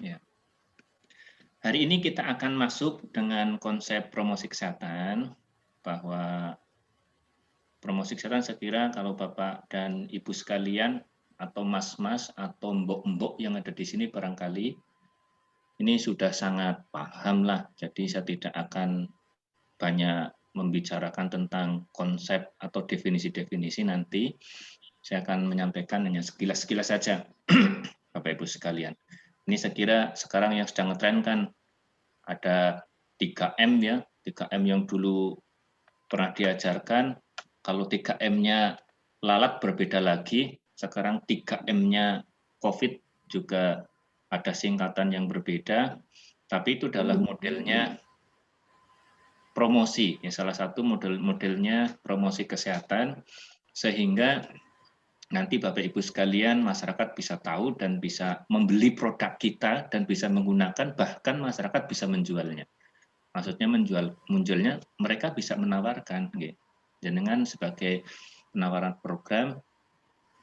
Ya. Hari ini kita akan masuk dengan konsep promosi kesehatan, bahwa promosi kesehatan saya kira kalau Bapak dan Ibu sekalian, atau mas-mas, atau mbok-mbok yang ada di sini barangkali, ini sudah sangat paham lah, jadi saya tidak akan banyak membicarakan tentang konsep atau definisi-definisi nanti, saya akan menyampaikan hanya sekilas-sekilas saja, Bapak Ibu sekalian. Ini saya kira sekarang yang sedang ngetren kan ada 3M ya, 3M yang dulu pernah diajarkan, kalau 3M-nya lalat berbeda lagi, sekarang 3M-nya COVID juga ada singkatan yang berbeda, tapi itu adalah modelnya promosi, ya, salah satu modelnya promosi kesehatan, sehingga nanti Bapak Ibu sekalian, masyarakat bisa tahu dan bisa membeli produk kita dan bisa menggunakan, bahkan masyarakat bisa menjualnya. Maksudnya munculnya mereka bisa menawarkan, jenengan sebagai penawaran program,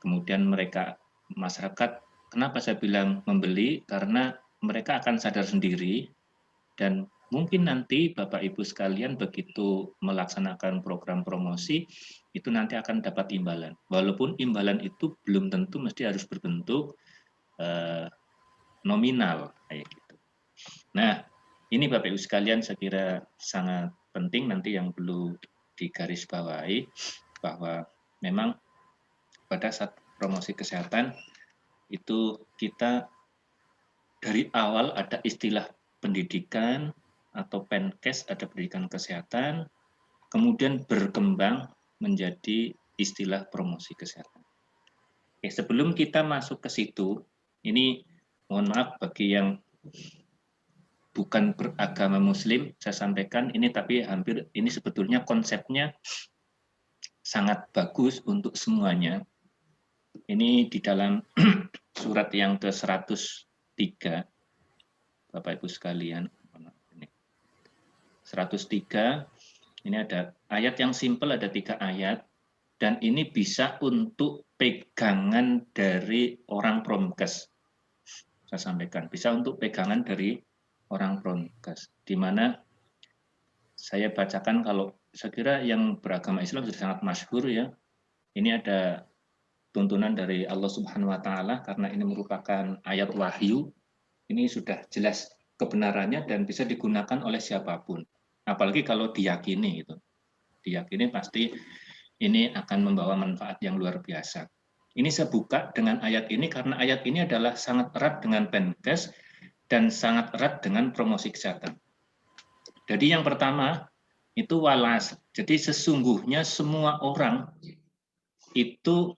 kemudian mereka masyarakat, kenapa saya bilang membeli, karena mereka akan sadar sendiri dan mungkin nanti Bapak Ibu sekalian begitu melaksanakan program promosi itu nanti akan dapat imbalan, walaupun imbalan itu belum tentu mesti harus berbentuk nominal kayak gitu. Nah, ini Bapak Ibu sekalian saya kira sangat penting nanti yang perlu digarisbawahi, bahwa memang pada saat promosi kesehatan itu kita dari awal ada istilah pendidikan atau Penkes, ada pendidikan kesehatan, kemudian berkembang menjadi istilah promosi kesehatan. Oke, sebelum kita masuk ke situ, ini mohon maaf bagi yang bukan beragama Muslim, saya sampaikan ini, tapi hampir ini sebetulnya konsepnya sangat bagus untuk semuanya. Ini di dalam surat yang ke-103, Bapak Ibu sekalian. 103, ini ada ayat yang simpel, ada 3 ayat, dan ini bisa untuk pegangan dari orang promkes. Saya sampaikan, bisa untuk pegangan dari orang promkes, di mana saya bacakan, kalau saya kira yang beragama Islam sudah sangat masyhur ya. Ini ada tuntunan dari Allah Subhanahu wa taala, karena ini merupakan ayat wahyu. Ini sudah jelas kebenarannya dan bisa digunakan oleh siapapun. Apalagi kalau diyakini itu. Diyakini pasti ini akan membawa manfaat yang luar biasa. Ini saya buka dengan ayat ini karena ayat ini adalah sangat erat dengan Penkes dan sangat erat dengan promosi kesehatan. Jadi yang pertama itu walas. Jadi sesungguhnya semua orang itu,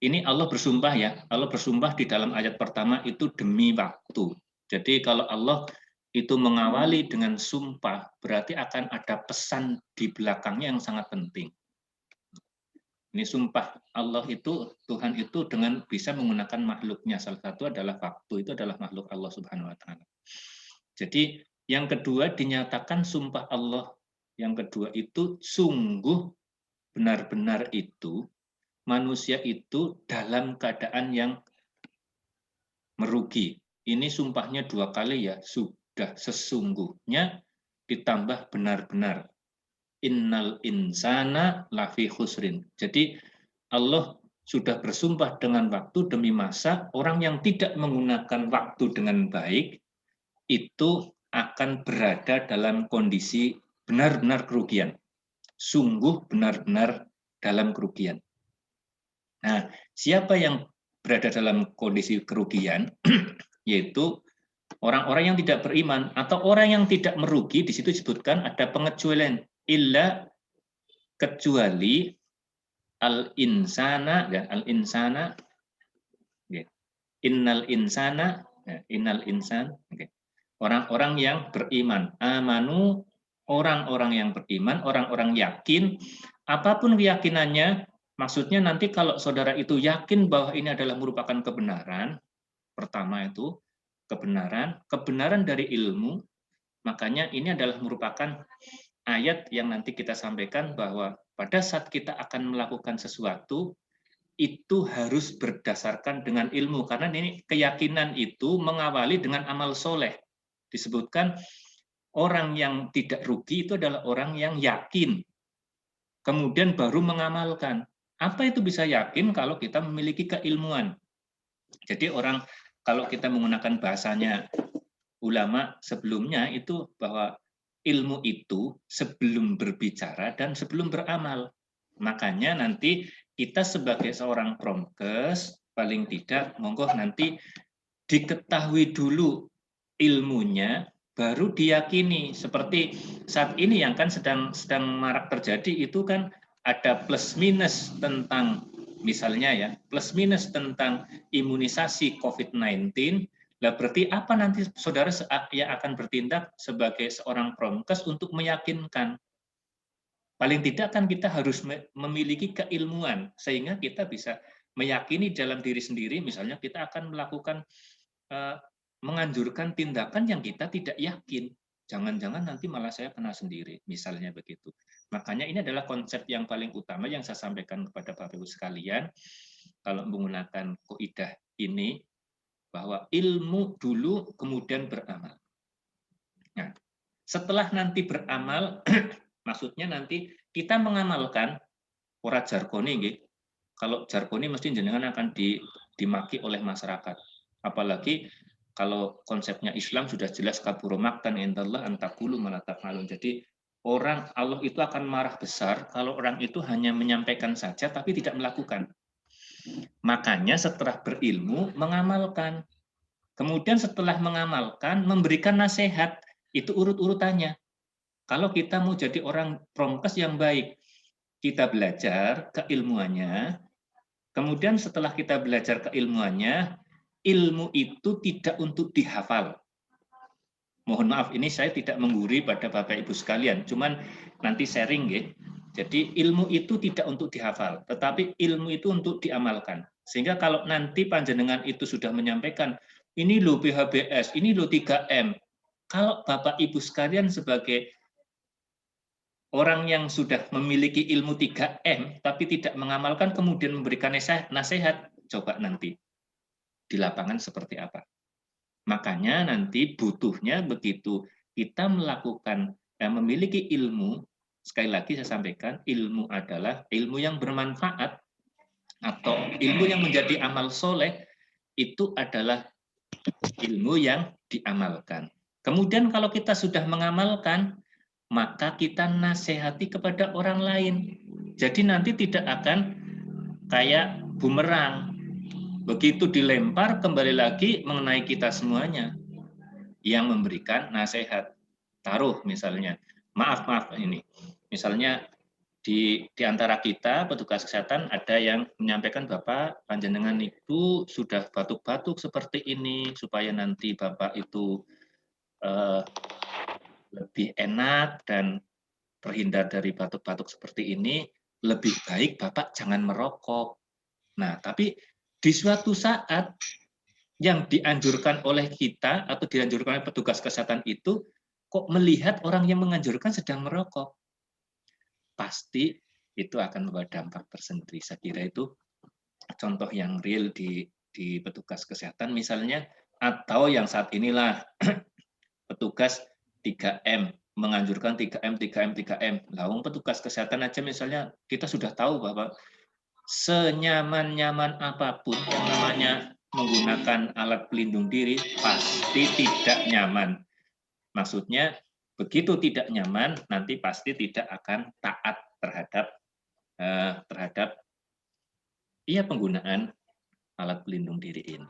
ini Allah bersumpah ya, Allah bersumpah di dalam ayat pertama itu demi waktu. Jadi kalau Allah itu mengawali dengan sumpah, berarti akan ada pesan di belakangnya yang sangat penting. Ini sumpah Allah itu, Tuhan itu dengan bisa menggunakan makhluknya. Salah satu adalah waktu, itu adalah makhluk Allah Subhanahu wa taala. Jadi yang kedua dinyatakan sumpah Allah. Yang kedua itu sungguh benar-benar itu manusia itu dalam keadaan yang merugi. Ini sumpahnya 2 kali ya, sudah sesungguhnya ditambah benar-benar. Innal insana lafi khusrin. Jadi Allah sudah bersumpah dengan waktu demi masa, orang yang tidak menggunakan waktu dengan baik itu akan berada dalam kondisi benar-benar kerugian. Sungguh benar-benar dalam kerugian. Nah, siapa yang berada dalam kondisi kerugian? Yaitu orang-orang yang tidak beriman atau orang yang tidak merugi. Di situ disebutkan ada pengecualian, illa, kecuali al-insana, ya, al-insana, ya. Innal insana, ya, innal insan, okay. Orang-orang yang beriman, amanu, orang-orang yang beriman, orang-orang yakin, apapun keyakinannya, maksudnya nanti kalau saudara itu yakin bahwa ini adalah merupakan kebenaran, pertama itu kebenaran dari ilmu, makanya ini adalah merupakan ayat yang nanti kita sampaikan bahwa pada saat kita akan melakukan sesuatu, itu harus berdasarkan dengan ilmu, karena ini keyakinan itu mengawali dengan amal soleh. Disebutkan orang yang tidak rugi itu adalah orang yang yakin, kemudian baru mengamalkan. Apa itu bisa yakin kalau kita memiliki keilmuan? Jadi orang, kalau kita menggunakan bahasanya ulama sebelumnya itu bahwa ilmu itu sebelum berbicara dan sebelum beramal. Makanya nanti kita sebagai seorang promkes paling tidak monggo nanti diketahui dulu ilmunya baru diyakini. Seperti saat ini yang kan sedang marak terjadi itu kan ada plus minus tentang misalnya ya, plus minus tentang imunisasi COVID-19. Lah berarti apa nanti saudara yang akan bertindak sebagai seorang promkes untuk meyakinkan? Paling tidak kan kita harus memiliki keilmuan sehingga kita bisa meyakini dalam diri sendiri, misalnya kita akan melakukan menganjurkan tindakan yang kita tidak yakin. Jangan-jangan nanti malah saya kena sendiri, misalnya begitu. Makanya ini adalah konsep yang paling utama yang saya sampaikan kepada Bapak Ibu sekalian, kalau menggunakan kaidah ini, bahwa ilmu dulu kemudian beramal. Nah, setelah nanti beramal, maksudnya nanti kita mengamalkan ora jargone nggih. Kalau jargone mesti jenengan akan dimaki oleh masyarakat. Apalagi kalau konsepnya Islam sudah jelas kabur maktan indallah antakulu malatakmalun. Jadi orang Allah itu akan marah besar kalau orang itu hanya menyampaikan saja tapi tidak melakukan. Makanya setelah berilmu mengamalkan. Kemudian setelah mengamalkan memberikan nasihat. Itu urut-urutannya. Kalau kita mau jadi orang promkes yang baik, kita belajar keilmuannya, kemudian setelah kita belajar keilmuannya, ilmu itu tidak untuk dihafal. Mohon maaf, ini saya tidak mengguri pada Bapak Ibu sekalian, cuman nanti sharing ya. Jadi ilmu itu tidak untuk dihafal, tetapi ilmu itu untuk diamalkan. Sehingga kalau nanti panjenengan itu sudah menyampaikan, ini loh PHBS, ini loh 3M. Kalau Bapak Ibu sekalian sebagai orang yang sudah memiliki ilmu 3M, tapi tidak mengamalkan, kemudian memberikan nasihat, coba nanti di lapangan seperti apa. Makanya nanti butuhnya begitu kita melakukan, memiliki ilmu, sekali lagi saya sampaikan, ilmu adalah ilmu yang bermanfaat, atau ilmu yang menjadi amal soleh, itu adalah ilmu yang diamalkan. Kemudian kalau kita sudah mengamalkan, maka kita nasihati kepada orang lain. Jadi nanti tidak akan kayak bumerang. Begitu dilempar, kembali lagi mengenai kita semuanya yang memberikan nasihat. Taruh misalnya, maaf ini, misalnya di antara kita petugas kesehatan ada yang menyampaikan, Bapak panjenengan itu sudah batuk-batuk seperti ini, supaya nanti Bapak itu lebih enak dan terhindar dari batuk-batuk seperti ini, lebih baik Bapak jangan merokok. Nah, tapi di suatu saat yang dianjurkan oleh kita atau dianjurkan oleh petugas kesehatan itu, kok melihat orang yang menganjurkan sedang merokok. Pasti itu akan membawa dampak tersendiri. Saya kira itu contoh yang real di petugas kesehatan misalnya, atau yang saat inilah petugas 3M, menganjurkan 3M, 3M, 3M. Lawang petugas kesehatan aja misalnya kita sudah tahu bahwa senyaman-nyaman apapun yang namanya menggunakan alat pelindung diri pasti tidak nyaman. Maksudnya begitu tidak nyaman, nanti pasti tidak akan taat terhadap penggunaan alat pelindung diri ini.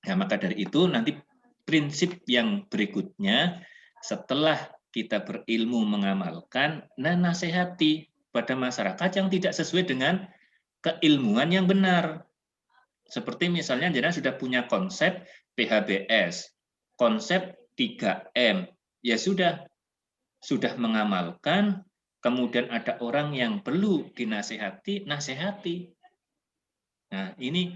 Nah, maka dari itu nanti prinsip yang berikutnya setelah kita berilmu mengamalkan, nasihati pada masyarakat yang tidak sesuai dengan keilmuan yang benar. Seperti misalnya jenengan sudah punya konsep PHBS, konsep 3M, ya sudah mengamalkan, kemudian ada orang yang perlu dinasehati, nasihati. Nah, ini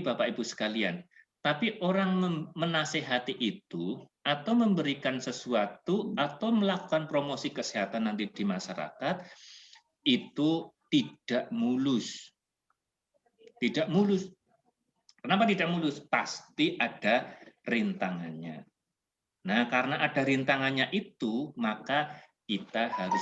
Bapak Ibu sekalian. Tapi orang menasehati itu atau memberikan sesuatu atau melakukan promosi kesehatan nanti di masyarakat itu tidak mulus. Tidak mulus. Kenapa tidak mulus? Pasti ada rintangannya. Nah, karena ada rintangannya itu, maka kita harus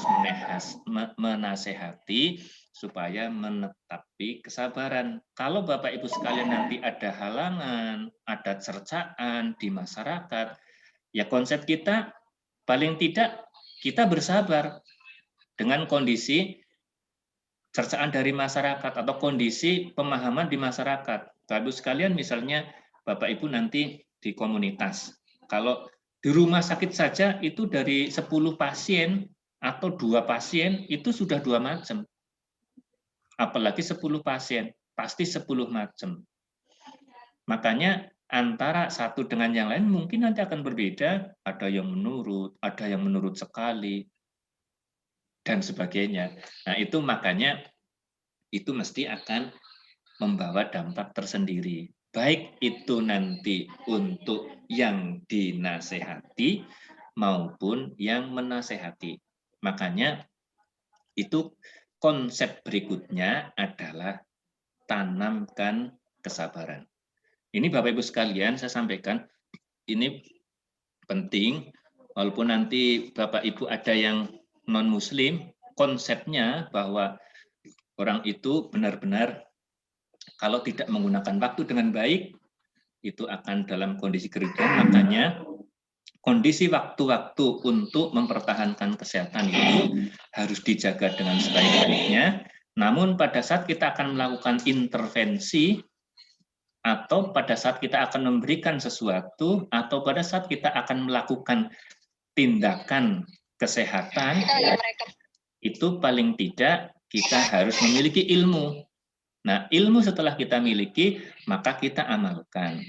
menasehati supaya menetapi kesabaran. Kalau Bapak Ibu sekalian nanti ada halangan, ada cercaan di masyarakat, ya konsep kita paling tidak kita bersabar dengan kondisi cercaan dari masyarakat atau kondisi pemahaman di masyarakat. Bapak Ibu sekalian, misalnya Bapak Ibu nanti di komunitas, kalau di rumah sakit saja itu dari 10 pasien atau 2 pasien itu sudah 2 macam. Apalagi 10 pasien, pasti 10 macam. Makanya antara satu dengan yang lain mungkin nanti akan berbeda, ada yang menurut sekali, dan sebagainya. Nah, itu makanya itu mesti akan membawa dampak tersendiri. Baik itu nanti untuk yang dinasehati maupun yang menasehati. Makanya itu konsep berikutnya adalah tanamkan kesabaran. Ini Bapak Ibu sekalian, saya sampaikan, ini penting, walaupun nanti Bapak Ibu ada yang non-muslim, konsepnya bahwa orang itu benar-benar kalau tidak menggunakan waktu dengan baik, itu akan dalam kondisi kerugian. Makanya kondisi waktu-waktu untuk mempertahankan kesehatan itu harus dijaga dengan sebaik-baiknya. Namun pada saat kita akan melakukan intervensi, atau pada saat kita akan memberikan sesuatu, atau pada saat kita akan melakukan tindakan kesehatan, itu paling tidak kita harus memiliki ilmu. Nah, ilmu setelah kita miliki, maka kita amalkan.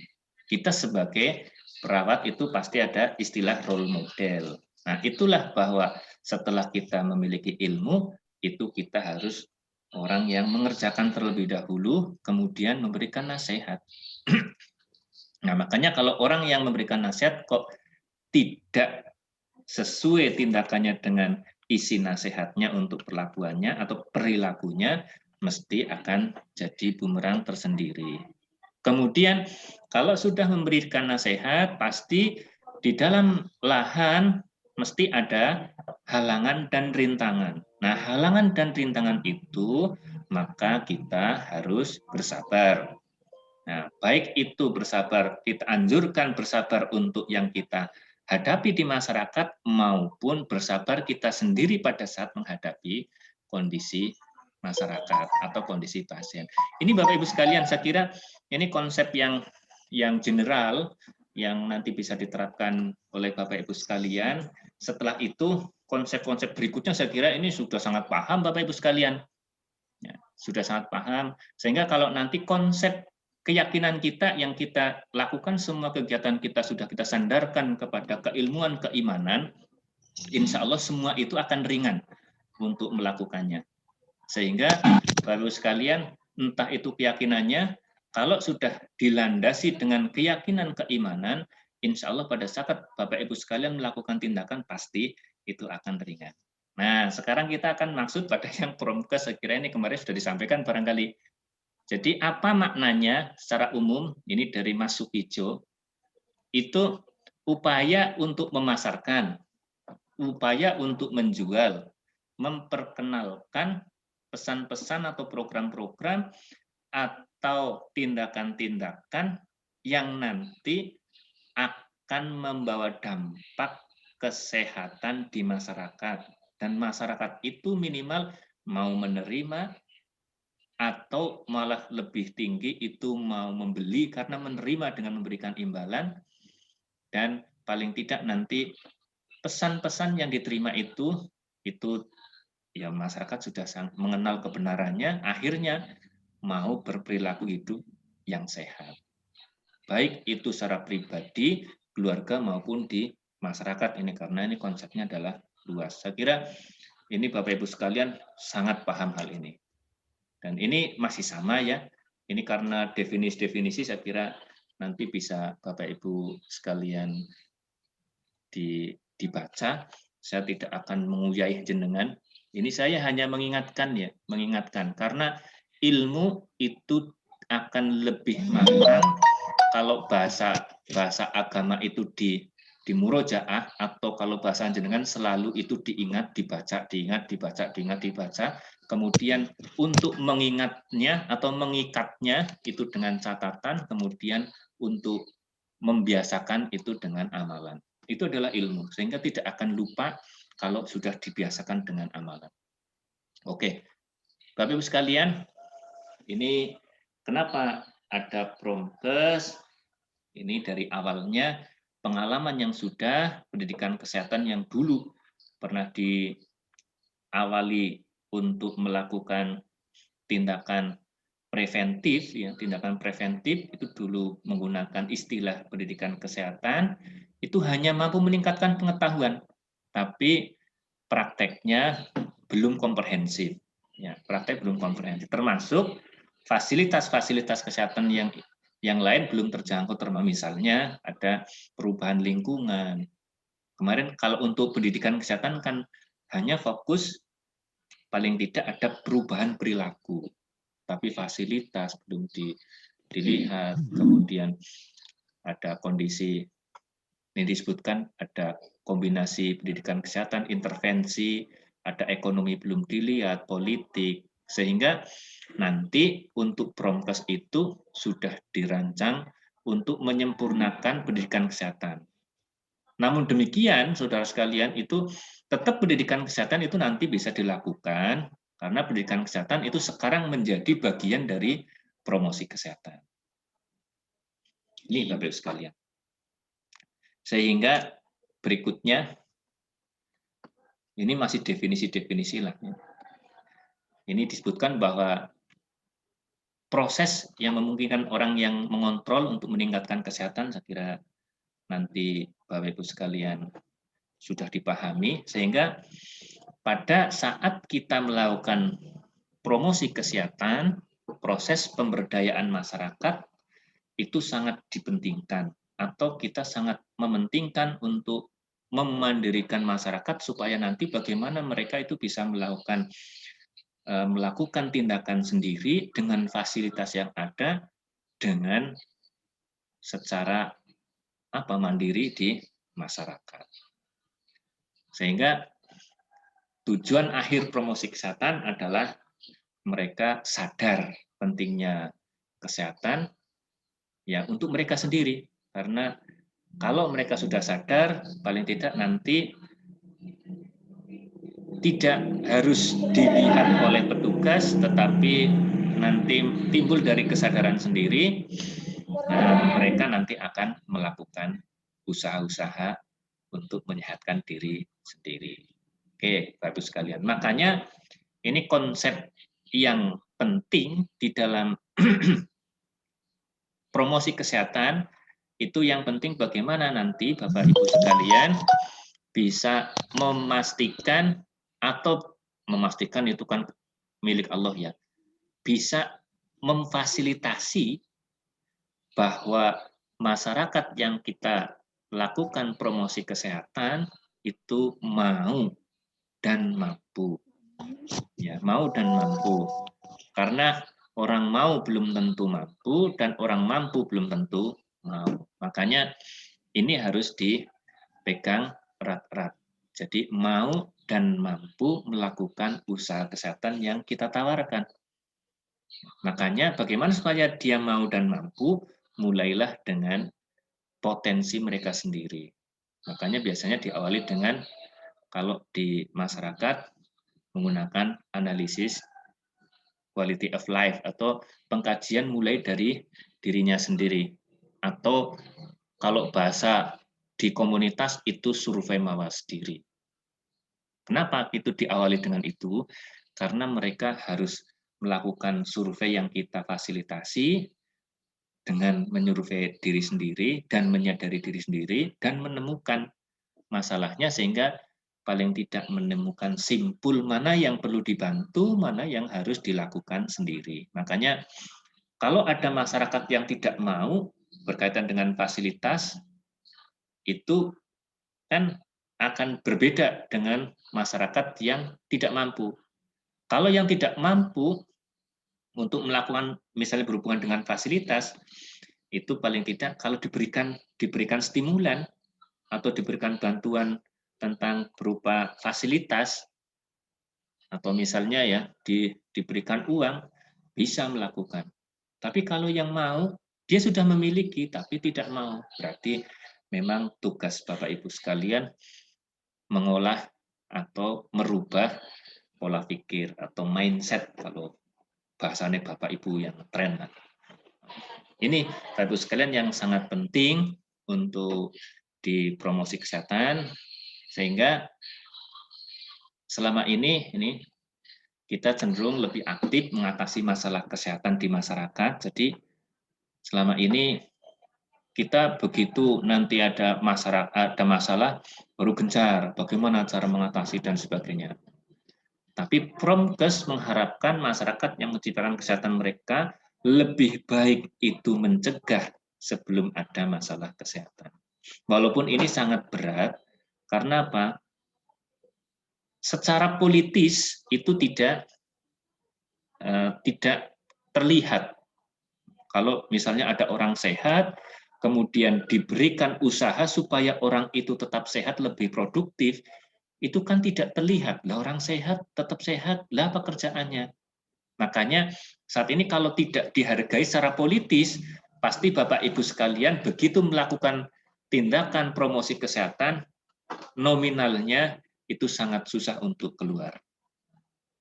Kita sebagai perawat itu pasti ada istilah role model. Nah, itulah bahwa setelah kita memiliki ilmu, itu kita harus orang yang mengerjakan terlebih dahulu, kemudian memberikan nasihat. Nah, makanya kalau orang yang memberikan nasihat kok tidak sesuai tindakannya dengan isi nasihatnya untuk perlakuannya atau perilakunya, mesti akan jadi bumerang tersendiri. Kemudian kalau sudah memberikan nasihat, pasti di dalam lahan mesti ada halangan dan rintangan. Nah, halangan dan rintangan itu maka kita harus bersabar. Nah, baik itu bersabar, kita anjurkan bersabar untuk yang kita hadapi di masyarakat maupun bersabar kita sendiri pada saat menghadapi kondisi masyarakat atau kondisi pasien. Ini Bapak Ibu sekalian, saya kira ini konsep yang general yang nanti bisa diterapkan oleh Bapak Ibu sekalian. Setelah itu konsep-konsep berikutnya saya kira ini sudah sangat paham Bapak Ibu sekalian. Ya, sudah sangat paham sehingga kalau nanti konsep keyakinan kita yang kita lakukan, semua kegiatan kita sudah kita sandarkan kepada keilmuan keimanan, insya Allah semua itu akan ringan untuk melakukannya. Sehingga Bapak sekalian, entah itu keyakinannya, kalau sudah dilandasi dengan keyakinan keimanan, insya Allah pada saat Bapak Ibu sekalian melakukan tindakan pasti itu akan ringan. Nah, sekarang kita akan maksud pada yang promkes, saya kira ini kemarin sudah disampaikan barangkali. Jadi apa maknanya secara umum, ini dari Mas Sukijo, itu upaya untuk memasarkan, upaya untuk menjual, memperkenalkan pesan-pesan atau program-program atau tindakan-tindakan yang nanti akan membawa dampak kesehatan di masyarakat. Dan masyarakat itu minimal mau menerima atau malah lebih tinggi itu mau membeli karena menerima dengan memberikan imbalan, dan paling tidak nanti pesan-pesan yang diterima itu ya masyarakat sudah mengenal kebenarannya, akhirnya mau berperilaku hidup yang sehat. Baik itu secara pribadi, keluarga maupun di masyarakat ini, karena ini konsepnya adalah luas. Saya kira ini Bapak Ibu sekalian sangat paham hal ini. Dan ini masih sama ya, ini karena definisi-definisi saya kira nanti bisa Bapak Ibu sekalian dibaca, saya tidak akan menguyaih jenengan. Ini saya hanya mengingatkan ya, mengingatkan karena ilmu itu akan lebih matang kalau bahasa agama itu di murojaah, atau kalau bahasa jenengan selalu itu diingat, dibaca, dibaca. Kemudian untuk mengingatnya atau mengikatnya itu dengan catatan, kemudian untuk membiasakan itu dengan amalan. Itu adalah ilmu, sehingga tidak akan lupa kalau sudah dibiasakan dengan amalan. Oke, Bapak Ibu sekalian, ini kenapa ada Promkes? Ini dari awalnya pengalaman yang sudah, pendidikan kesehatan yang dulu pernah diawali untuk melakukan tindakan preventif, ya, tindakan preventif itu dulu menggunakan istilah pendidikan kesehatan, itu hanya mampu meningkatkan pengetahuan, tapi prakteknya belum komprehensif. Ya, praktek belum komprehensif, termasuk fasilitas-fasilitas kesehatan yang lain belum terjangkau, termasuk misalnya ada perubahan lingkungan. Kemarin kalau untuk pendidikan kesehatan kan hanya fokus paling tidak ada perubahan perilaku, tapi fasilitas belum dilihat. Kemudian ada kondisi ini disebutkan, ada kombinasi pendidikan kesehatan, intervensi, ada ekonomi belum dilihat, politik, sehingga nanti untuk Promkes itu sudah dirancang untuk menyempurnakan pendidikan kesehatan. Namun demikian, saudara sekalian, itu tetap pendidikan kesehatan itu nanti bisa dilakukan karena pendidikan kesehatan itu sekarang menjadi bagian dari promosi kesehatan. Ini Bapak Ibu sekalian. Sehingga berikutnya, ini masih definisi-definisi lah. Ini disebutkan bahwa proses yang memungkinkan orang yang mengontrol untuk meningkatkan kesehatan, saya kira nanti Bapak Ibu sekalian sudah dipahami, sehingga pada saat kita melakukan promosi kesehatan, proses pemberdayaan masyarakat itu sangat dipentingkan, atau kita sangat mementingkan untuk memandirikan masyarakat supaya nanti bagaimana mereka itu bisa melakukan tindakan sendiri dengan fasilitas yang ada, dengan secara mandiri di masyarakat. Sehingga tujuan akhir promosi kesehatan adalah mereka sadar pentingnya kesehatan ya untuk mereka sendiri, karena kalau mereka sudah sadar, paling tidak nanti tidak harus dilihat oleh petugas, tetapi nanti timbul dari kesadaran sendiri, mereka nanti akan melakukan usaha-usaha untuk menyehatkan diri sendiri. Oke, Bapak Ibu sekalian. Makanya ini konsep yang penting di dalam promosi kesehatan, itu yang penting bagaimana nanti Bapak Ibu sekalian bisa memastikan, atau memastikan itu kan milik Allah ya, bisa memfasilitasi bahwa masyarakat yang kita lakukan promosi kesehatan itu mau dan mampu. Ya, mau dan mampu. Karena orang mau belum tentu mampu, dan orang mampu belum tentu mau. Makanya ini harus dipegang erat-erat. Jadi mau dan mampu melakukan usaha kesehatan yang kita tawarkan. Makanya bagaimana supaya dia mau dan mampu, mulailah dengan potensi mereka sendiri. Makanya biasanya diawali dengan, kalau di masyarakat, menggunakan analisis quality of life atau pengkajian mulai dari dirinya sendiri, atau kalau bahasa di komunitas itu survei mawas diri. Kenapa itu diawali dengan itu? Karena mereka harus melakukan survei yang kita fasilitasi dengan menyurvei diri sendiri dan menyadari diri sendiri dan menemukan masalahnya, sehingga paling tidak menemukan simpul mana yang perlu dibantu, mana yang harus dilakukan sendiri. Makanya kalau ada masyarakat yang tidak mau berkaitan dengan fasilitas, itu kan akan berbeda dengan masyarakat yang tidak mampu. Kalau yang tidak mampu, untuk melakukan misalnya berhubungan dengan fasilitas, itu paling tidak kalau diberikan stimulan atau diberikan bantuan tentang berupa fasilitas atau misalnya ya diberikan uang, bisa melakukan. Tapi kalau yang mau, dia sudah memiliki tapi tidak mau, berarti memang tugas Bapak Ibu sekalian mengolah atau merubah pola pikir atau mindset kalau bahasanya Bapak Ibu yang tren. Ini Bapak Ibu sekalian yang sangat penting untuk di promosi kesehatan, sehingga selama ini kita cenderung lebih aktif mengatasi masalah kesehatan di masyarakat. Jadi selama ini kita begitu nanti ada masalah baru gencar bagaimana cara mengatasi dan sebagainya. Tapi Promkes mengharapkan masyarakat yang menciptakan kesehatan mereka lebih baik itu mencegah sebelum ada masalah kesehatan. Walaupun ini sangat berat, karena apa? Secara politis itu tidak terlihat. Kalau misalnya ada orang sehat, kemudian diberikan usaha supaya orang itu tetap sehat, lebih produktif, itu kan tidak terlihat. Lah orang sehat tetap sehat, lah pekerjaannya. Makanya saat ini kalau tidak dihargai secara politis, pasti Bapak Ibu sekalian begitu melakukan tindakan promosi kesehatan, nominalnya itu sangat susah untuk keluar.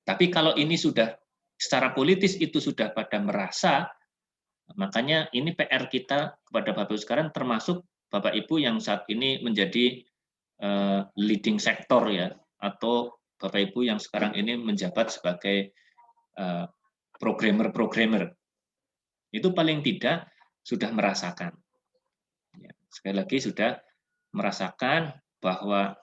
Tapi kalau ini sudah secara politis itu sudah pada merasa, makanya ini PR kita kepada Bapak Ibu sekarang, termasuk Bapak Ibu yang saat ini menjadi leading sektor ya, atau Bapak Ibu yang sekarang ini menjabat sebagai programmer. Itu paling tidak sudah merasakan. Sekali lagi sudah merasakan bahwa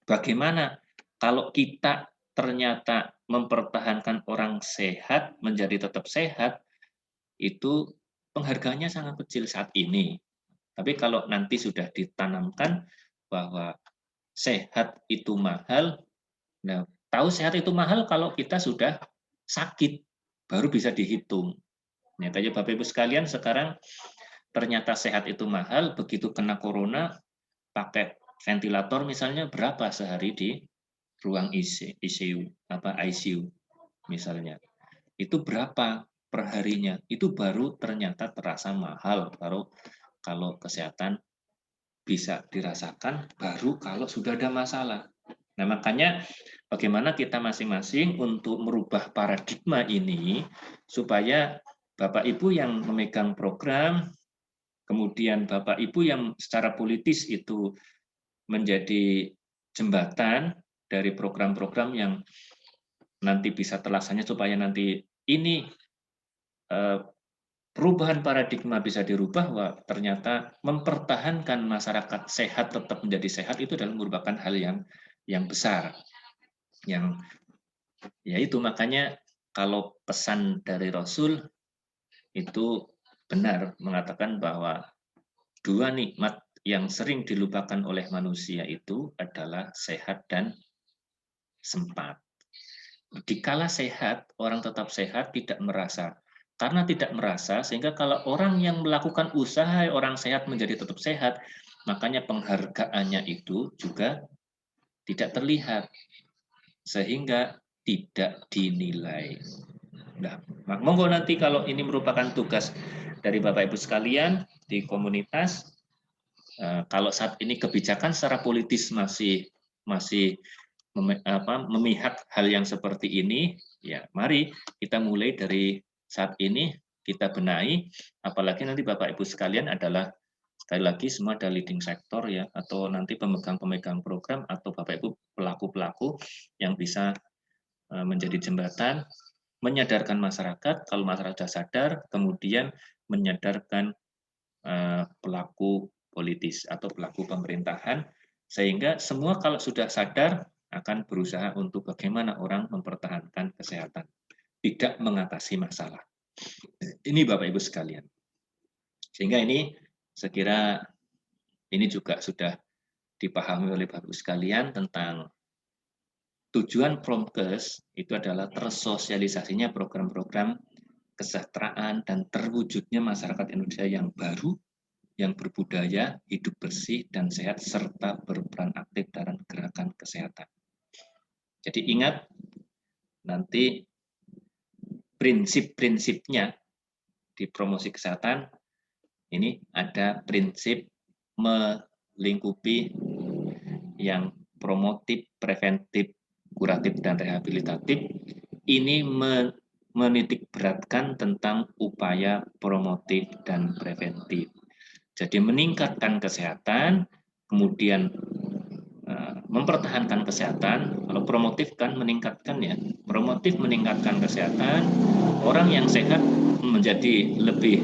bagaimana kalau kita ternyata mempertahankan orang sehat menjadi tetap sehat, itu penghargaannya sangat kecil saat ini. Tapi kalau nanti sudah ditanamkan bahwa sehat itu mahal, nah tahu sehat itu mahal kalau kita sudah sakit, baru bisa dihitung. Nyatanya Bapak Ibu sekalian sekarang ternyata sehat itu mahal, begitu kena corona, pakai ventilator misalnya berapa sehari di ruang ICU, ICU misalnya. Itu berapa perharinya, itu baru ternyata terasa mahal. Baru kalau kesehatan bisa dirasakan baru kalau sudah ada masalah. Nah, makanya bagaimana kita masing-masing untuk merubah paradigma ini supaya Bapak Ibu yang memegang program, kemudian Bapak Ibu yang secara politis itu menjadi jembatan dari program-program yang nanti bisa terlaksana supaya nanti ini perubahan paradigma bisa dirubah, wah, ternyata mempertahankan masyarakat sehat tetap menjadi sehat itu adalah merupakan hal yang besar. Yang ya itu makanya kalau pesan dari Rasul itu benar mengatakan bahwa dua nikmat yang sering dilupakan oleh manusia itu adalah sehat dan sempat. Dikala sehat, orang tetap sehat, tidak merasa. Karena tidak merasa, sehingga kalau orang yang melakukan usaha orang sehat menjadi tetap sehat, makanya penghargaannya itu juga tidak terlihat, sehingga tidak dinilai. Nah, monggo nanti kalau ini merupakan tugas dari Bapak Ibu sekalian di komunitas, kalau saat ini kebijakan secara politis masih memihak hal yang seperti ini, ya mari kita mulai dari saat ini kita benahi, apalagi nanti Bapak Ibu sekalian adalah sekali lagi semua ada leading sektor ya, atau nanti pemegang-pemegang program atau Bapak Ibu pelaku-pelaku yang bisa menjadi jembatan menyadarkan masyarakat, kalau masyarakat sadar, kemudian menyadarkan pelaku politis atau pelaku pemerintahan, sehingga semua kalau sudah sadar akan berusaha untuk bagaimana orang mempertahankan kesehatan, tidak mengatasi masalah. Ini Bapak Ibu sekalian. Sehingga ini sekira ini juga sudah dipahami oleh Bapak Ibu sekalian tentang tujuan Promkes itu adalah tersosialisasinya program-program kesejahteraan dan terwujudnya masyarakat Indonesia yang baru, yang berbudaya, hidup bersih dan sehat, serta berperan aktif dalam gerakan kesehatan. Jadi ingat, nanti prinsip-prinsipnya di promosi kesehatan ini ada prinsip melingkupi yang promotif, preventif, kuratif, dan rehabilitatif. Ini menitik beratkan tentang upaya promotif dan preventif. Jadi meningkatkan kesehatan, kemudian mempertahankan kesehatan. Kalau promotif kan meningkatkan ya, promotif meningkatkan kesehatan, orang yang sehat menjadi lebih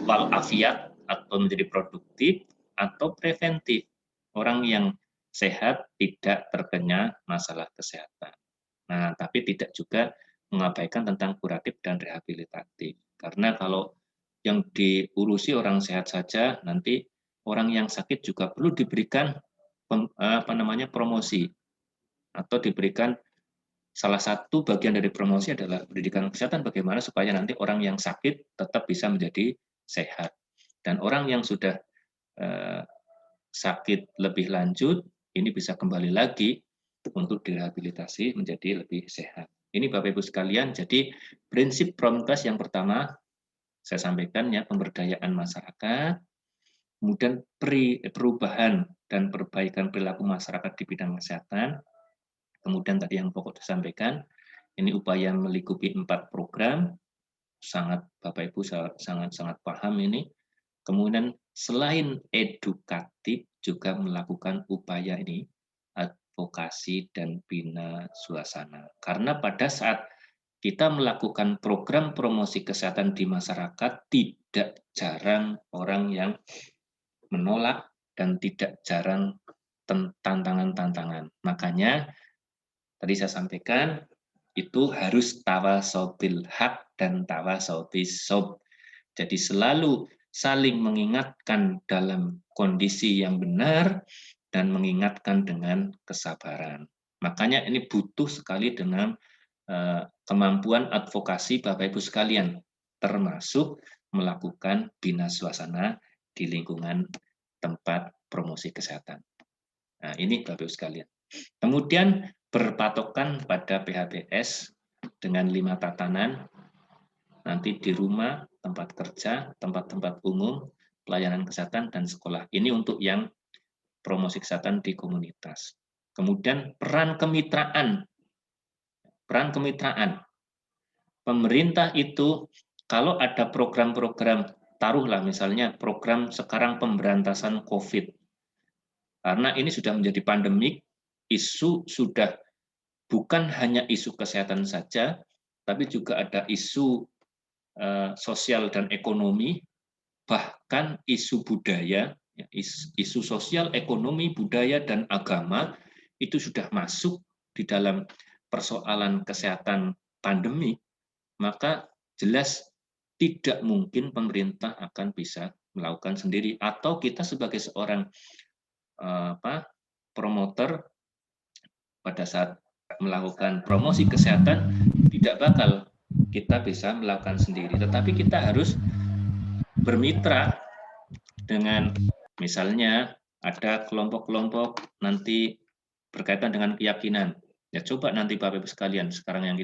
walafiat atau menjadi produktif, atau preventif, orang yang sehat tidak terkena masalah kesehatan. Nah, tapi tidak juga mengabaikan tentang kuratif dan rehabilitatif. Karena kalau yang diurusi orang sehat saja, nanti orang yang sakit juga perlu diberikan promosi, atau diberikan salah satu bagian dari promosi adalah pendidikan kesehatan, bagaimana supaya nanti orang yang sakit tetap bisa menjadi sehat. Dan orang yang sudah sakit lebih lanjut, ini bisa kembali lagi untuk direhabilitasi menjadi lebih sehat. Ini Bapak Ibu sekalian, jadi prinsip Promkes yang pertama saya sampaikan ya, pemberdayaan masyarakat, kemudian perubahan dan perbaikan perilaku masyarakat di bidang kesehatan, kemudian tadi yang pokok disampaikan, ini upaya melingkupi 4 program, sangat Bapak Ibu sangat paham ini. Kemudian selain edukatif juga melakukan upaya ini advokasi dan bina suasana. Karena pada saat kita melakukan program promosi kesehatan di masyarakat, tidak jarang orang yang menolak dan tidak jarang tantangan-tantangan. Makanya tadi saya sampaikan itu harus tawasobil hak dan tawasobil sob. Jadi selalu saling mengingatkan dalam kondisi yang benar dan mengingatkan dengan kesabaran. Makanya ini butuh sekali dengan kemampuan advokasi Bapak Ibu sekalian, termasuk melakukan bina suasana di lingkungan tempat promosi kesehatan. Nah, ini Bapak Ibu sekalian. Kemudian berpatokan pada PHBS dengan 5 tatanan, nanti di rumah, tempat kerja, tempat-tempat umum, pelayanan kesehatan, dan sekolah. Ini untuk yang promosi kesehatan di komunitas. Kemudian peran kemitraan. Peran kemitraan. Pemerintah itu kalau ada program-program, taruhlah misalnya program sekarang pemberantasan COVID. Karena ini sudah menjadi pandemik, isu sudah bukan hanya isu kesehatan saja, tapi juga ada isu sosial dan ekonomi, bahkan isu budaya, isu sosial, ekonomi, budaya, dan agama, itu sudah masuk di dalam persoalan kesehatan pandemi, maka jelas tidak mungkin pemerintah akan bisa melakukan sendiri, atau kita sebagai seorang promoter pada saat melakukan promosi kesehatan tidak bakal kita bisa melakukan sendiri, tetapi kita harus bermitra dengan misalnya ada kelompok-kelompok nanti berkaitan dengan keyakinan. Ya coba nanti Bapak Ibu sekalian sekarang yang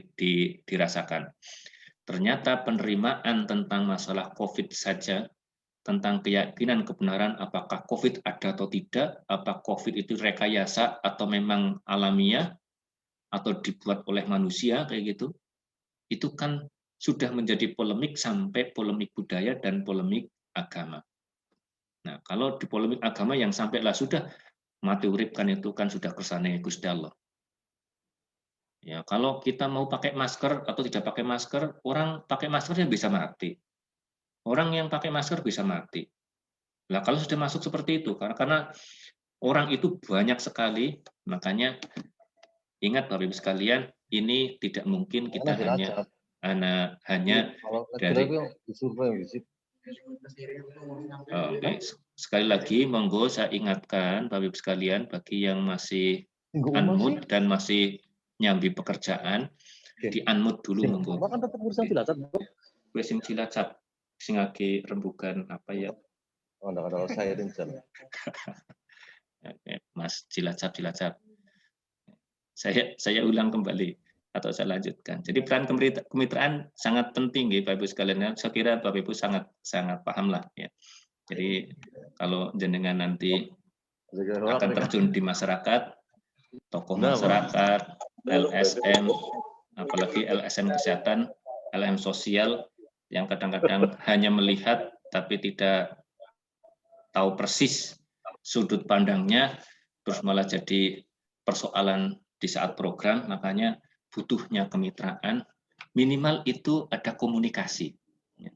dirasakan. Ternyata penerimaan tentang masalah COVID saja, tentang keyakinan kebenaran apakah COVID ada atau tidak, apa COVID itu rekayasa atau memang alamiah, atau dibuat oleh manusia kayak gitu, itu kan sudah menjadi polemik sampai polemik budaya dan polemik agama. Nah, kalau di polemik agama yang sampailah sudah mati urip kan itu kan sudah kersane Gusti Allah. Ya, kalau kita mau pakai masker atau tidak pakai masker, orang pakai masker bisa mati. Orang yang pakai masker bisa mati. Nah, kalau sudah masuk seperti itu, karena orang itu banyak sekali, makanya ingat Bapak Ibu sekalian, ini tidak mungkin kita hanya dari sekali lagi monggo saya ingatkan Bapak Ibu sekalian, bagi yang masih unmute dan masih nyambi pekerjaan di unmute dulu monggo. Makan tetap urusan Cilacap, Bro. Wes sing Cilacap sing lagi rembugan apa ya? Oh, ada saya rencana. Mas Cilacap. Saya ulang kembali atau saya lanjutkan. Jadi peran kemitraan sangat penting ya Bapak Ibu sekalian. Saya kira Bapak Ibu sangat paham lah ya. Jadi kalau jenengan nanti akan terjun di masyarakat, tokoh masyarakat, LSM, apalagi LSM kesehatan, LSM sosial yang kadang-kadang hanya melihat tapi tidak tahu persis sudut pandangnya, terus malah jadi persoalan di saat program, makanya butuhnya kemitraan, minimal itu ada komunikasi,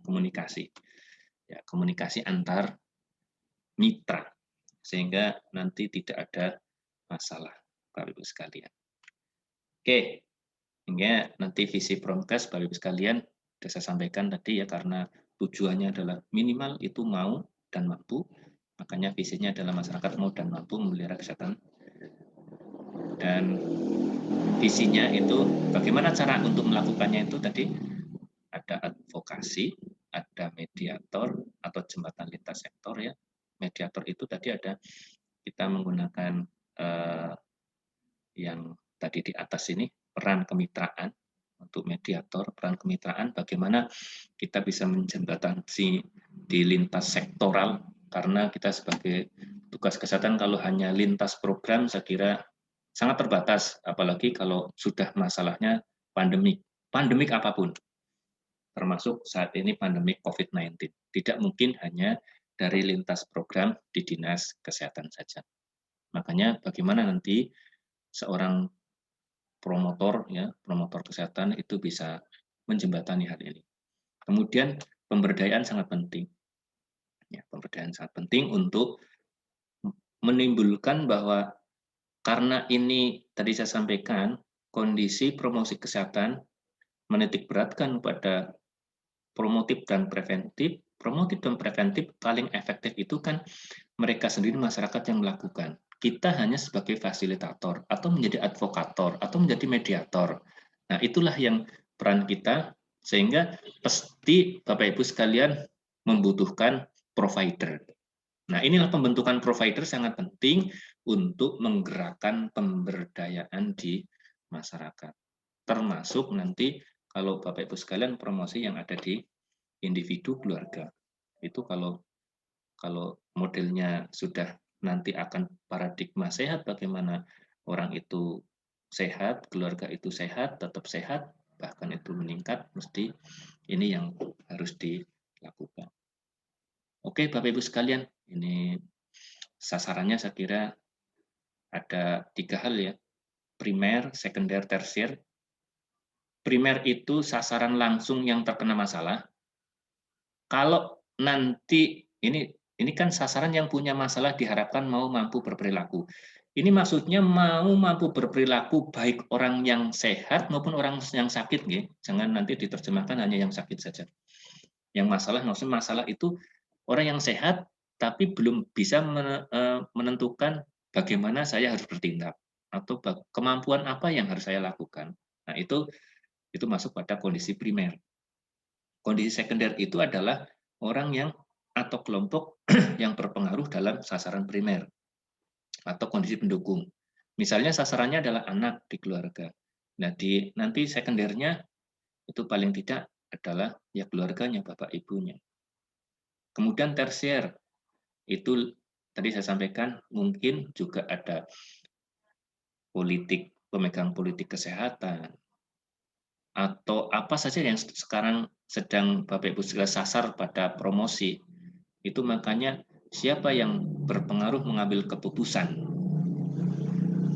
komunikasi antar mitra, sehingga nanti tidak ada masalah, Bapak Ibu sekalian. Oke, hingga nanti visi Promkes, Bapak Ibu sekalian, sudah saya sampaikan tadi ya, karena tujuannya adalah minimal itu mau dan mampu, makanya visinya adalah masyarakat mau dan mampu memelihara kesehatan. Dan visinya itu bagaimana cara untuk melakukannya itu tadi ada advokasi, ada mediator atau jembatan lintas sektor ya. Mediator itu tadi ada kita menggunakan yang tadi di atas ini peran kemitraan untuk mediator, peran kemitraan bagaimana kita bisa menjembatani di lintas sektoral karena kita sebagai tugas kesehatan kalau hanya lintas program saya kira sangat terbatas, apalagi kalau sudah masalahnya pandemik apapun, termasuk saat ini pandemik COVID-19. Tidak mungkin hanya dari lintas program di dinas kesehatan saja. Makanya bagaimana nanti seorang promotor kesehatan itu bisa menjembatani hal ini. Kemudian pemberdayaan sangat penting. Ya, pemberdayaan sangat penting untuk menimbulkan bahwa karena ini tadi saya sampaikan, kondisi promosi kesehatan menitik beratkan pada promotif dan preventif. Promotif dan preventif paling efektif itu kan mereka sendiri masyarakat yang melakukan. Kita hanya sebagai fasilitator atau menjadi advokator atau menjadi mediator. Nah, itulah yang peran kita sehingga pasti Bapak Ibu sekalian membutuhkan provider. Nah, inilah pembentukan provider sangat penting untuk menggerakkan pemberdayaan di masyarakat. Termasuk nanti kalau Bapak Ibu sekalian promosi yang ada di individu keluarga. Itu kalau modelnya sudah nanti akan paradigma sehat, bagaimana orang itu sehat, keluarga itu sehat, tetap sehat, bahkan itu meningkat, mesti ini yang harus dilakukan. Oke, Bapak Ibu sekalian, ini sasarannya saya kira ada 3 hal ya, primer, sekunder, tersier. Primer itu sasaran langsung yang terkena masalah. Kalau nanti ini kan sasaran yang punya masalah diharapkan mau mampu berperilaku. Ini maksudnya mau mampu berperilaku baik orang yang sehat maupun orang yang sakit, nggih. Jangan nanti diterjemahkan hanya yang sakit saja. Yang maksudnya masalah itu orang yang sehat tapi belum bisa menentukan bagaimana saya harus bertindak atau kemampuan apa yang harus saya lakukan. Nah, itu masuk pada kondisi primer. Kondisi sekunder itu adalah orang yang atau kelompok yang berpengaruh dalam sasaran primer atau kondisi pendukung. Misalnya sasarannya adalah anak di keluarga. Nah, nanti sekundernya itu paling tidak adalah ya keluarganya, bapak ibunya. Kemudian tersier, itu tadi saya sampaikan mungkin juga ada pemegang politik kesehatan, atau apa saja yang sekarang sedang Bapak Ibu segala sasar pada promosi. Itu makanya siapa yang berpengaruh mengambil keputusan.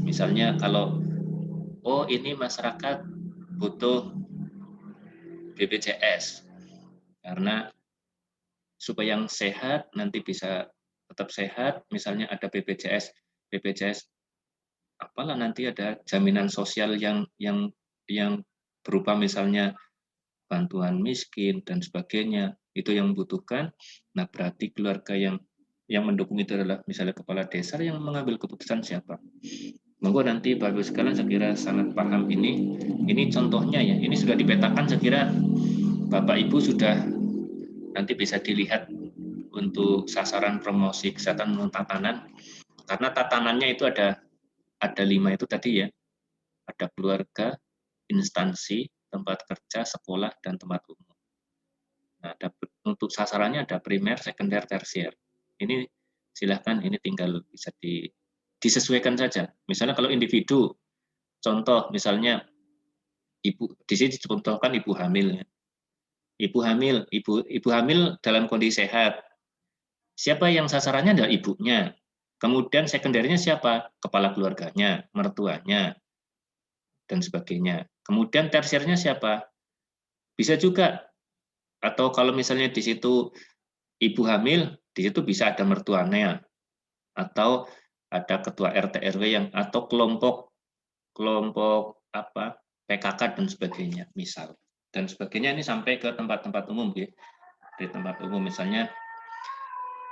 Misalnya kalau, oh ini masyarakat butuh BPJS, karena supaya yang sehat nanti bisa tetap sehat, misalnya ada BPJS apalah nanti ada jaminan sosial yang berupa misalnya bantuan miskin dan sebagainya, itu yang membutuhkan. Nah, berarti keluarga yang mendukung itu adalah misalnya kepala desa yang mengambil keputusan siapa. Monggo nanti Bapak Ibu sekalian saya kira sangat paham ini. Ini contohnya ya, ini sudah dipetakan saya kira Bapak Ibu sudah nanti bisa dilihat untuk sasaran promosi kesehatan menurut tatanan. Karena tatanannya itu ada 5 itu tadi ya. Ada keluarga, instansi, tempat kerja, sekolah, dan tempat umum. Nah, untuk sasarannya ada primer, sekunder, tersier. Ini silahkan ini tinggal bisa disesuaikan saja. Misalnya kalau individu, contoh misalnya ibu di sini dicontohkan ibu hamil. Ya. Ibu hamil dalam kondisi sehat. Siapa yang sasarannya adalah ibunya. Kemudian sekundernya siapa? Kepala keluarganya, mertuanya, dan sebagainya. Kemudian tersiernya siapa? Bisa juga atau kalau misalnya di situ ibu hamil, di situ bisa ada mertuanya atau ada ketua RT RW yang atau kelompok kelompok apa PKK dan sebagainya misal dan sebagainya ini sampai ke tempat-tempat umum ya. Di tempat umum misalnya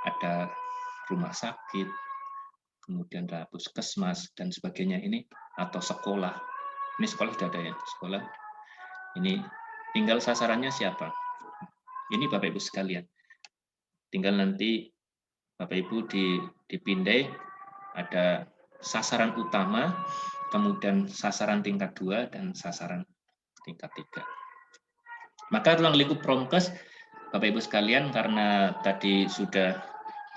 ada rumah sakit, kemudian ada puskesmas dan sebagainya ini atau sekolah. Ini sekolah sudah ada ya, sekolah. Ini tinggal sasarannya siapa. Ini Bapak Ibu sekalian. Tinggal nanti Bapak Ibu dipindai ada sasaran utama, kemudian sasaran tingkat 2 dan sasaran tingkat 3. Maka ruang lingkup Promkes Bapak Ibu sekalian karena tadi sudah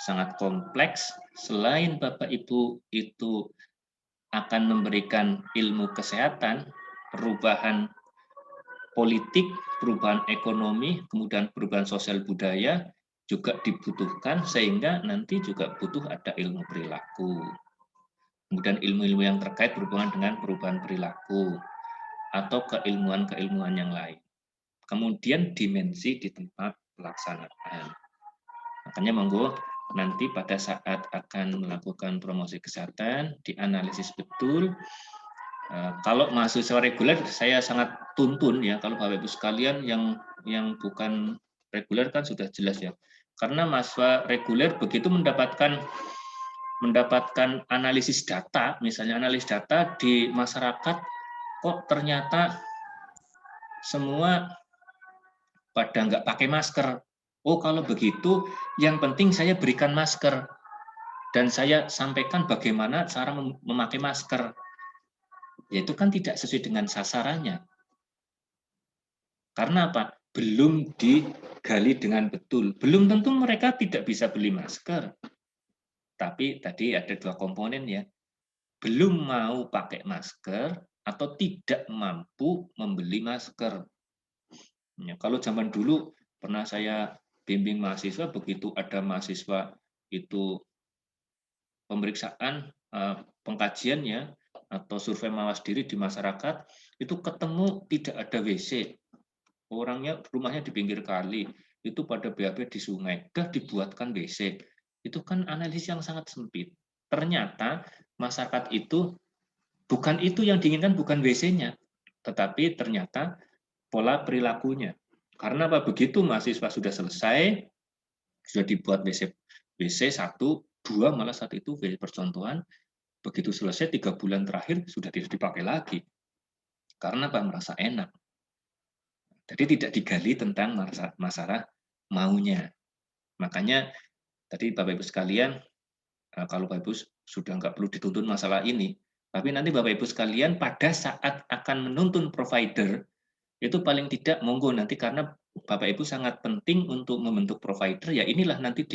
sangat kompleks, selain Bapak Ibu itu akan memberikan ilmu kesehatan, perubahan politik, perubahan ekonomi, kemudian perubahan sosial budaya juga dibutuhkan sehingga nanti juga butuh ada ilmu perilaku. Kemudian ilmu-ilmu yang terkait berhubungan dengan perubahan perilaku atau keilmuan-keilmuan yang lain. Kemudian dimensi di tempat pelaksanaan. Makanya monggo nanti pada saat akan melakukan promosi kesehatan dianalisis betul. Kalau mahasiswa reguler saya sangat tuntun ya kalau Bapak Ibu sekalian yang bukan reguler kan sudah jelas ya. Karena mahasiswa reguler begitu mendapatkan analisis data, misalnya analisis data di masyarakat kok ternyata semua pada nggak pakai masker. Oh kalau begitu yang penting saya berikan masker dan saya sampaikan bagaimana cara memakai masker. Yaitu kan tidak sesuai dengan sasarannya. Karena apa? Belum digali dengan betul. Belum tentu mereka tidak bisa beli masker. Tapi tadi ada 2 komponen ya. Belum mau pakai masker atau tidak mampu membeli masker. Ya, kalau zaman dulu pernah saya bimbing mahasiswa, begitu ada mahasiswa itu pemeriksaan pengkajian ya atau survei mawas diri di masyarakat itu ketemu tidak ada WC, orangnya rumahnya di pinggir kali, itu pada BAB di sungai, dah dibuatkan WC, itu kan analisis yang sangat sempit. Ternyata masyarakat itu bukan itu yang diinginkan, bukan WC-nya, tetapi ternyata pola perilakunya. Karena apa? Begitu mahasiswa sudah selesai, sudah dibuat WC 1, 2 malah saat itu WC percontohan, begitu selesai 3 bulan terakhir sudah tidak dipakai lagi. Karena apa? Merasa enak. Jadi tidak digali tentang masalah maunya. Makanya tadi Bapak Ibu sekalian, kalau Bapak Ibu sudah nggak perlu dituntun masalah ini, tapi nanti Bapak Ibu sekalian pada saat akan menuntun provider, itu paling tidak monggo nanti karena Bapak Ibu sangat penting untuk membentuk provider, ya inilah nanti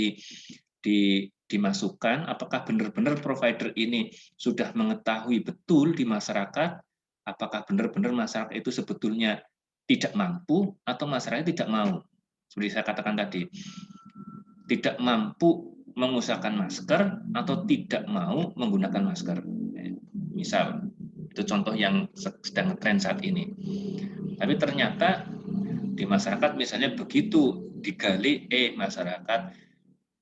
dimasukkan apakah benar-benar provider ini sudah mengetahui betul di masyarakat, apakah benar-benar masyarakat itu sebetulnya tidak mampu atau masyarakat tidak mau. Seperti saya katakan tadi, tidak mampu mengusahakan masker atau tidak mau menggunakan masker. Misal, itu contoh yang sedang tren saat ini. Tapi ternyata di masyarakat misalnya begitu digali, masyarakat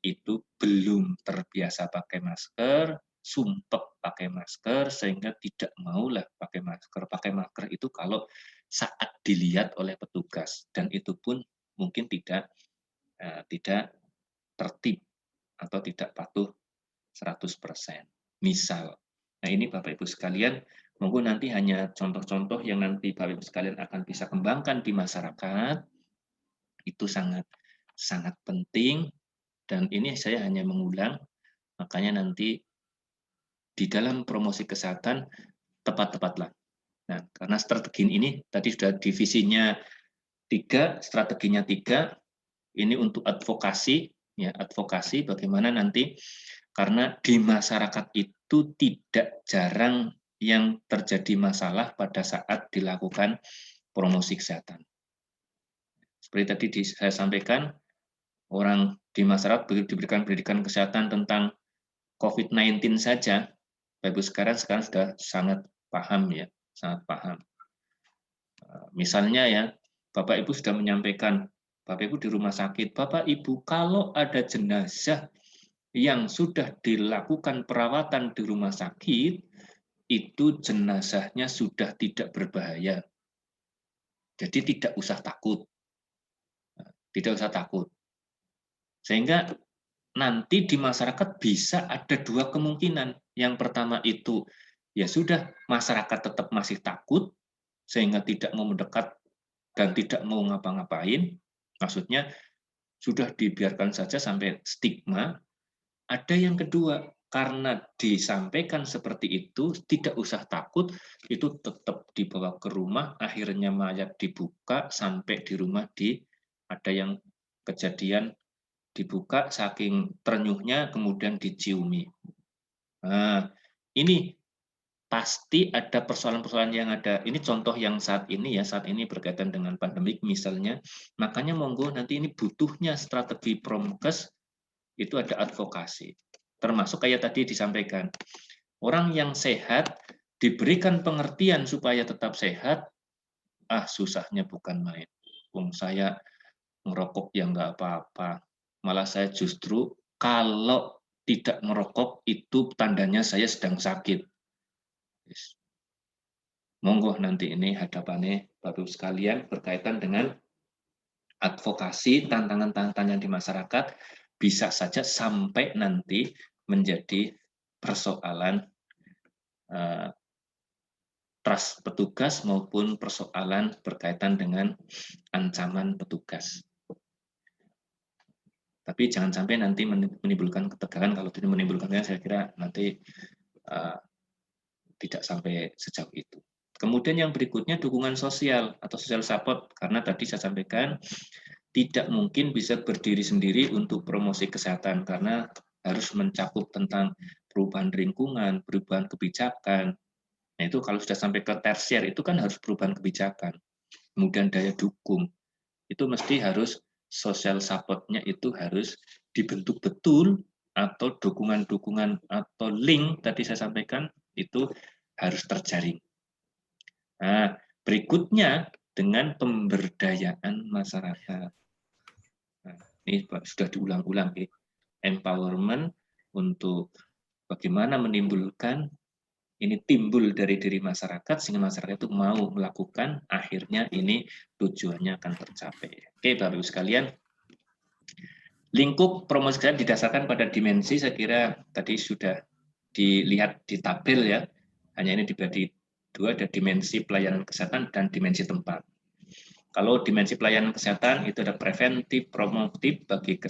itu belum terbiasa pakai masker, sumpek pakai masker, sehingga tidak maulah pakai masker. Pakai masker itu kalau saat dilihat oleh petugas, dan itu pun mungkin tidak tertib atau tidak patuh 100%. Misal, Nah ini Bapak Ibu sekalian, monggo nanti hanya contoh-contoh yang nanti Bapak Ibu sekalian akan bisa kembangkan di masyarakat, itu sangat sangat penting, dan ini saya hanya mengulang, makanya nanti di dalam promosi kesehatan tepat-tepatlah. Nah, karena strategi ini tadi sudah divisinya 3, strateginya 3, ini untuk advokasi, ya advokasi bagaimana nanti, karena di masyarakat itu tidak jarang yang terjadi masalah pada saat dilakukan promosi kesehatan. Seperti tadi saya sampaikan, orang di masyarakat begitu diberikan pendidikan kesehatan tentang COVID-19 saja, Bapak Ibu sekarang sudah sangat paham ya, sangat paham. Misalnya ya, Bapak Ibu sudah menyampaikan, Bapak Ibu di rumah sakit, Bapak Ibu kalau ada jenazah yang sudah dilakukan perawatan di rumah sakit, itu jenazahnya sudah tidak berbahaya. Jadi tidak usah takut. Tidak usah takut. Sehingga nanti di masyarakat bisa ada 2 kemungkinan. Yang pertama itu, ya sudah masyarakat tetap masih takut, sehingga tidak mau mendekat dan tidak mau ngapa-ngapain. Maksudnya sudah dibiarkan saja sampai stigma. Ada yang kedua, karena disampaikan seperti itu, tidak usah takut, itu tetap dibawa ke rumah, akhirnya mayat dibuka, sampai di rumah ada yang kejadian dibuka, saking ternyuhnya, kemudian diciumi. Nah, ini pasti ada persoalan-persoalan yang ada. Ini contoh yang saat ini ya, saat ini berkaitan dengan pandemik misalnya, makanya monggo nanti ini butuhnya strategi promkes, itu ada advokasi. Termasuk kayak tadi disampaikan, orang yang sehat diberikan pengertian supaya tetap sehat, susahnya bukan main. Wong saya ngerokok ya nggak apa-apa. Malah saya justru kalau tidak merokok itu tandanya saya sedang sakit. Monggo nanti ini hadapannya Bapak Ibu sekalian berkaitan dengan advokasi, tantangan-tantangan di masyarakat, bisa saja sampai nanti menjadi persoalan trust petugas maupun persoalan berkaitan dengan ancaman petugas. Tapi jangan sampai nanti menimbulkan ketegangan. Kalau tidak menimbulkan ketegangan, saya kira nanti tidak sampai sejauh itu. Kemudian yang berikutnya dukungan sosial atau social support, karena tadi saya sampaikan tidak mungkin bisa berdiri sendiri untuk promosi kesehatan karena harus mencakup tentang perubahan lingkungan, perubahan kebijakan. Nah itu kalau sudah sampai ke tersier itu kan harus perubahan kebijakan. Kemudian daya dukung, itu mesti harus social support-nya itu harus dibentuk betul, atau dukungan-dukungan atau link tadi saya sampaikan itu harus terjaring. Nah, berikutnya dengan pemberdayaan masyarakat. Nah, ini sudah diulang-ulang, empowerment untuk bagaimana menimbulkan ini timbul dari diri masyarakat sehingga masyarakat itu mau melakukan, akhirnya ini tujuannya akan tercapai. Oke, Bapak Ibu sekalian, lingkup promosi kesehatan didasarkan pada dimensi, saya kira tadi sudah dilihat di tabel ya, hanya ini dibagi 2, ada dimensi pelayanan kesehatan dan dimensi tempat. Kalau dimensi pelayanan kesehatan itu ada preventif, promotif bagi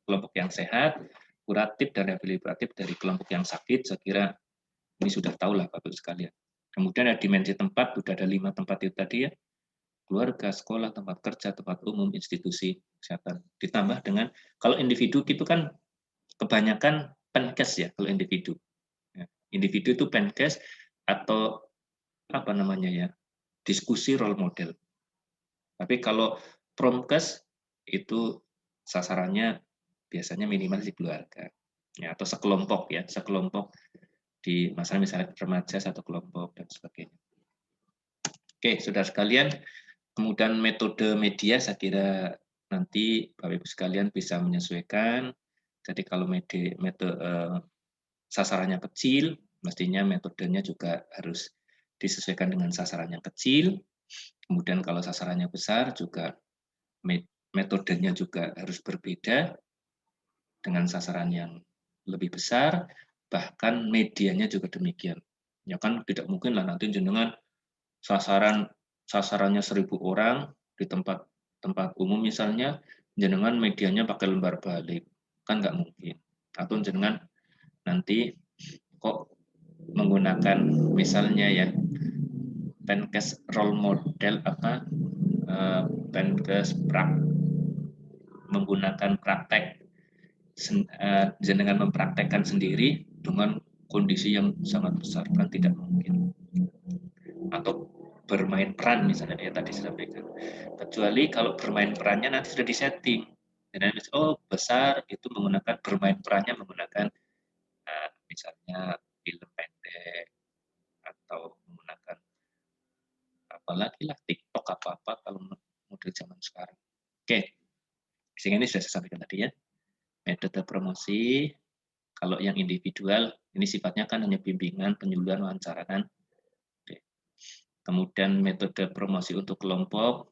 kelompok yang sehat, kuratif dan rehabilitatif dari kelompok yang sakit. Saya kira ini sudah tahu lah Bapak sekalian. Kemudian ada dimensi tempat, sudah ada 5 tempat itu tadi ya, keluarga, sekolah, tempat kerja, tempat umum, institusi kesehatan. Ditambah dengan kalau individu itu kan kebanyakan penkes ya kalau individu. Individu itu penkes atau apa namanya ya, diskusi role model. Tapi kalau promkes itu sasarannya biasanya minimal di keluarga, ya, atau sekelompok ya, sekelompok di misalnya remaja satu kelompok dan sebagainya. Oke, saudara sekalian, kemudian metode media saya kira nanti Bapak Ibu sekalian bisa menyesuaikan. Jadi kalau sasarannya kecil, mestinya metodenya juga harus disesuaikan dengan sasaran yang kecil. Kemudian kalau sasarannya besar juga metodenya juga harus berbeda dengan sasaran yang lebih besar. bahkan medianya juga demikian. Ya kan tidak mungkin lah nanti jenengan sasarannya 1.000 orang di tempat umum misalnya, jenengan medianya pakai lembar balik, kan nggak mungkin. Atau jenengan nanti kok menggunakan misalnya ya Penkes role model Penkes menggunakan praktek jenengan mempraktekkan sendiri dengan kondisi yang sangat besar, kan tidak mungkin. Atau bermain peran misalnya ya tadi saya sampaikan. Kecuali kalau bermain perannya nanti sudah disetting. Dan besar itu menggunakan bermain perannya menggunakan misalnya film pendek atau menggunakan apalagi lah TikTok apa kalau model zaman sekarang. Oke, sehingga ini sudah saya sampaikan tadi ya. Metode promosi, kalau yang individual ini sifatnya kan hanya bimbingan, penyuluhan, wawancara kan. Oke. Kemudian metode promosi untuk kelompok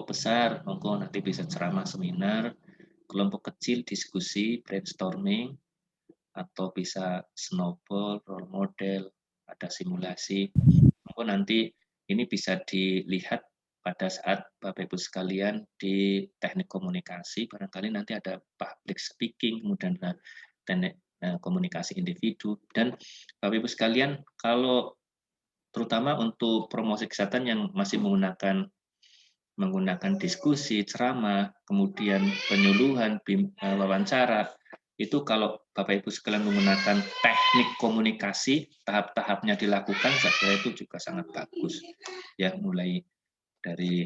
besar, monggo nanti bisa ceramah seminar, kelompok kecil diskusi, brainstorming, atau bisa snowball, role model, ada simulasi. Monggo nanti ini bisa dilihat pada saat Bapak Ibu sekalian di teknik komunikasi, barangkali nanti ada public speaking, kemudian teknik komunikasi individu, dan Bapak Ibu sekalian kalau terutama untuk promosi kesehatan yang masih menggunakan diskusi, ceramah, kemudian penyuluhan, wawancara, itu kalau Bapak Ibu sekalian menggunakan teknik komunikasi, tahap-tahapnya dilakukan, saya kira itu juga sangat bagus. Ya, mulai dari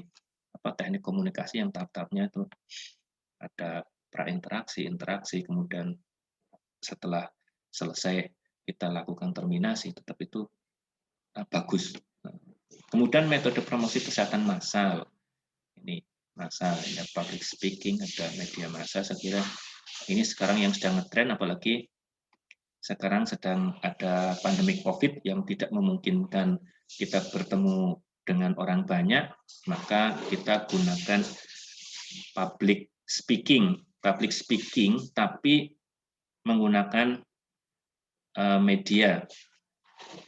teknik komunikasi yang tahap-tahapnya itu ada prainteraksi, interaksi, kemudian setelah selesai kita lakukan terminasi, tetap itu bagus. Kemudian metode promosi kesehatan massal. Ini massal, ya public speaking, ada media massa, saya kira ini sekarang yang sedang ngetren, apalagi sekarang sedang ada pandemi COVID yang tidak memungkinkan kita bertemu dengan orang banyak, maka kita gunakan public speaking tapi menggunakan media.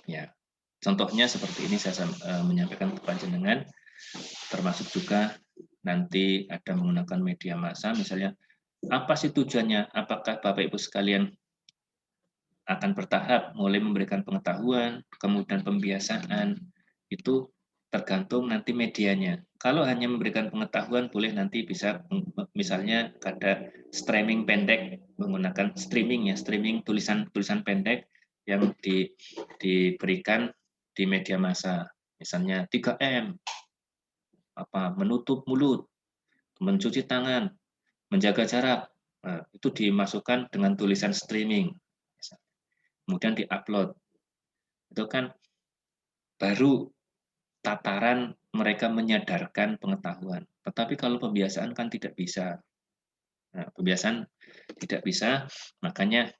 Ya, contohnya seperti ini saya menyampaikan ke panjenengan, termasuk juga nanti ada menggunakan media massa, misalnya apa sih tujuannya? Apakah Bapak Ibu sekalian akan bertahap mulai memberikan pengetahuan, kemudian pembiasaan, itu tergantung nanti medianya. Kalau hanya memberikan pengetahuan, boleh nanti bisa misalnya ada streaming pendek, menggunakan streaming tulisan pendek yang diberikan di media massa, misalnya 3M, menutup mulut, mencuci tangan, menjaga jarak, itu dimasukkan dengan tulisan streaming, kemudian diupload. Itu kan baru tataran mereka menyadarkan pengetahuan. Tetapi kalau pembiasaan kan tidak bisa. Nah, pembiasaan tidak bisa, makanya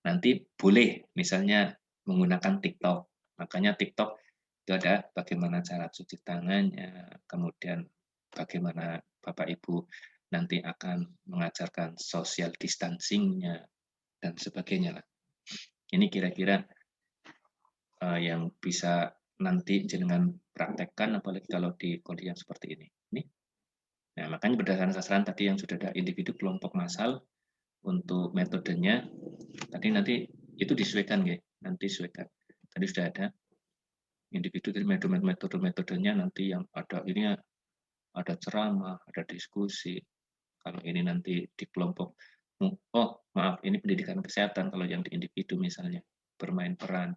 nanti boleh misalnya menggunakan TikTok. Makanya TikTok itu ada bagaimana cara cuci tangannya, kemudian bagaimana Bapak Ibu nanti akan mengajarkan social distancing-nya, dan sebagainya. Ini kira-kira yang bisa nanti jenengan praktekkan, apalagi kalau di kondisi yang seperti ini. Nah, makanya berdasarkan sasaran tadi yang sudah ada individu, kelompok, massal, untuk metodenya, tadi nanti itu disesuaikan, ya. Nanti sesuaikan. Tadi sudah ada individu, metode-metodenya nanti yang ada ini ada ceramah, ada diskusi. Kalau ini nanti di kelompok, maaf, ini pendidikan kesehatan, kalau yang di individu misalnya, bermain peran.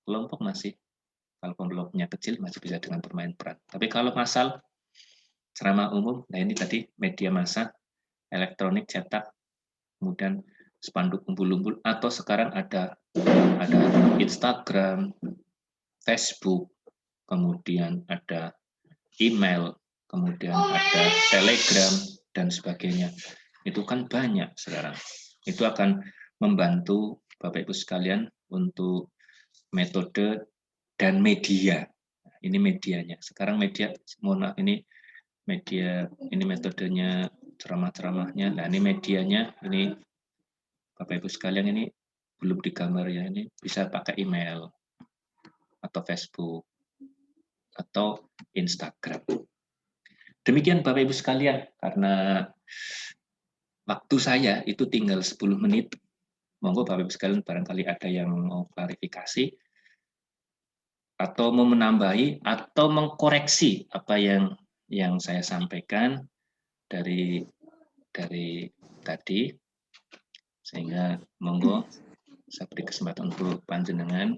Kelompok masih, kalau kelompoknya kecil masih bisa dengan bermain peran. Tapi kalau massal, ceramah umum, nah ini tadi media massa, elektronik, cetak, kemudian spanduk umpul-umpul, atau sekarang ada Instagram, Facebook, kemudian ada email, kemudian ada Telegram, dan sebagainya. Itu kan banyak sekarang. Itu akan membantu Bapak Ibu sekalian untuk metode dan media. Ini medianya. Sekarang media, mohon maaf, ini media, ini metodenya ceramah-ceramahnya. Nah, ini medianya, ini Bapak Ibu sekalian, ini belum digambar ya, ini bisa pakai email atau Facebook atau Instagram. Demikian Bapak Ibu sekalian, karena waktu saya itu tinggal 10 menit. Monggo Bapak Ibu sekalian barangkali ada yang mau klarifikasi atau mau menambahi atau mengkoreksi apa yang saya sampaikan dari tadi, sehingga monggo saya beri kesempatan untuk panjenengan